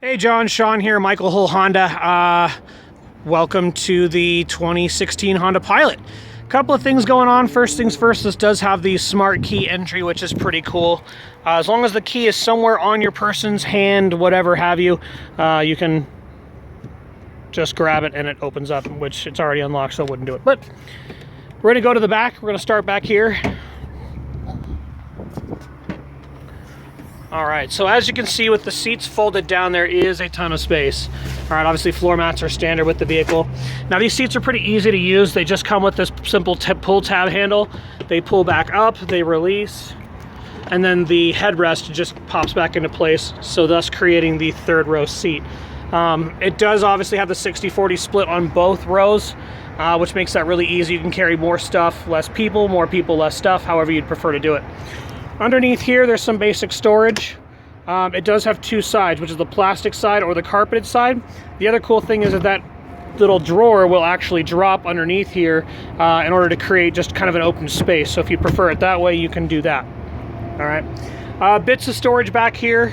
Hey John, Sean here, Michael Hohl Honda. Welcome to the 2016 Honda Pilot. Couple of things going on. First things first, this does have the smart key entry, which is pretty cool. As long as the key is somewhere on your person's hand, whatever have you, you can just grab it and it opens up, which it's already unlocked, so it wouldn't do it. But we're gonna go to the back. We're gonna start back here. All right, so as you can see with the seats folded down, there is a ton of space. All right, obviously floor mats are standard with the vehicle. Now these seats are pretty easy to use. They just come with this simple pull tab handle. They pull back up, they release, and then the headrest just pops back into place, so thus creating the third row seat. It does obviously have the 60-40 split on both rows, which makes that really easy. You can carry more stuff, less people, more people, less stuff, however you'd prefer to do it. Underneath here, there's some basic storage. It does have two sides, which is the plastic side or the carpeted side. The other cool thing is that little drawer will actually drop underneath here in order to create just kind of an open space. So if you prefer it that way, you can do that. All right. Bits of storage back here.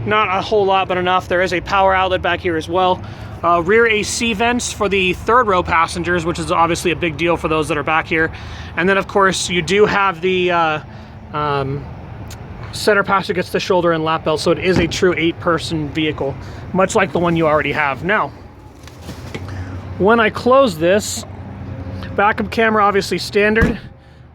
Not a whole lot, but enough. There is a power outlet back here as well. Rear AC vents for the third row passengers, which is obviously a big deal for those that are back here. And then, of course, you do have the center passenger gets the shoulder and lap belt, so it is a true 8-person vehicle, much like the one you already have. Now, when I close this, backup camera obviously standard.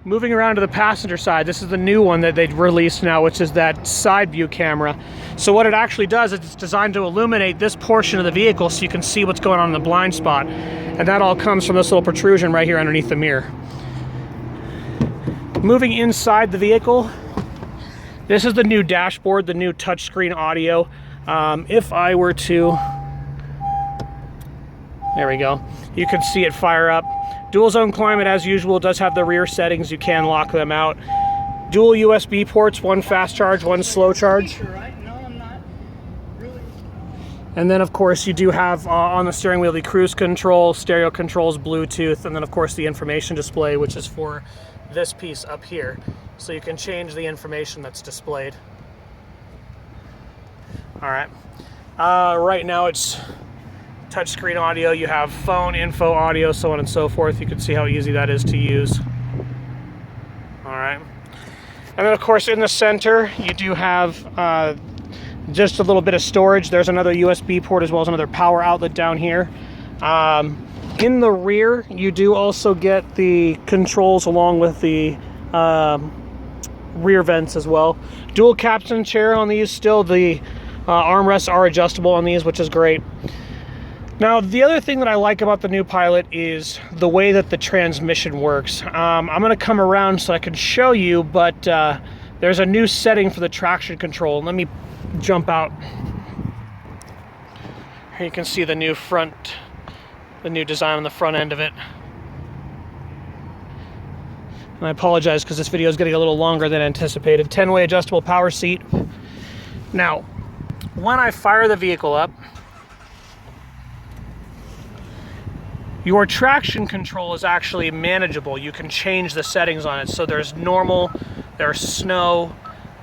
Moving around to the passenger side, this is the new one that they've released now, which is that side view camera. So what it actually does is it's designed to illuminate this portion of the vehicle so you can see what's going on in the blind spot. And that all comes from this little protrusion right here underneath the mirror. Moving inside the vehicle, this is the new dashboard, the new touchscreen audio. If I were to, there we go, you can see it fire up. Dual zone climate as usual, does have the rear settings, you can lock them out. Dual USB ports, one fast charge, one slow charge. And then of course you do have on the steering wheel the cruise control, stereo controls, Bluetooth, and then of course the information display, which is for this piece up here. So you can change the information that's displayed. All right. Right now it's touchscreen audio. You have phone, info, audio, so on and so forth. You can see how easy that is to use. All right. And then of course in the center, you do have just a little bit of storage. There's another USB port as well as another power outlet down here. In the rear, you do also get the controls along with the rear vents as well. Dual captain chair on these. Still the armrests are adjustable on these, which is great. Now, the other thing that I like about the new Pilot is the way that the transmission works. I'm going to come around so I can show you, but there's a new setting for the traction control. Let me jump out. Here you can see the new design on the front end of it. And I apologize because this video is getting a little longer than anticipated. 10-way adjustable power seat. Now, when I fire the vehicle up, your traction control is actually manageable. You can change the settings on it. So there's normal, there's snow,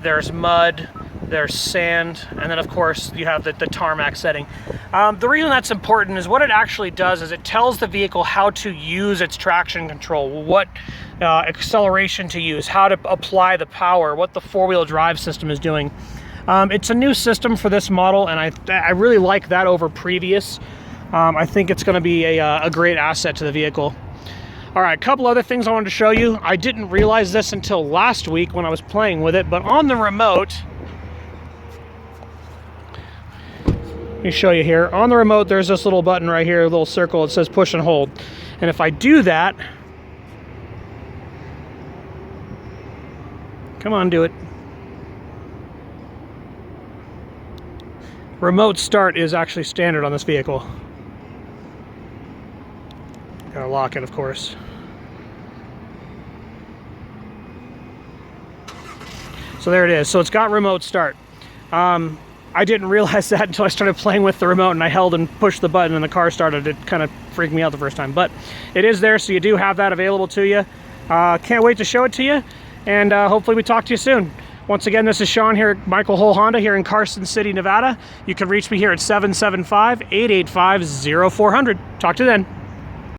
there's mud, there's sand, and then of course you have the tarmac setting. The reason that's important is what it actually does is it tells the vehicle how to use its traction control, what acceleration to use, how to apply the power, what the four-wheel drive system is doing. It's a new system for this model, and I really like that over previous. I think it's going to be a great asset to the vehicle. All right, a couple other things I wanted to show you. I didn't realize this until last week when I was playing with it, but on the remote, let me show you here. On the remote, there's this little button right here, a little circle. It says push and hold. And if I do that, come on, do it. Remote start is actually standard on this vehicle. Gotta lock it, of course. So there it is. So it's got remote start. I didn't realize that until I started playing with the remote and I held and pushed the button and the car started. It kind of freaked me out the first time, but it is there, so you do have that available to you. Can't wait to show it to you, and hopefully we talk to you soon. Once again, this is Sean here at Michael Hohl Honda here in Carson City, Nevada. You can reach me here at 775-885-0400. Talk to you then.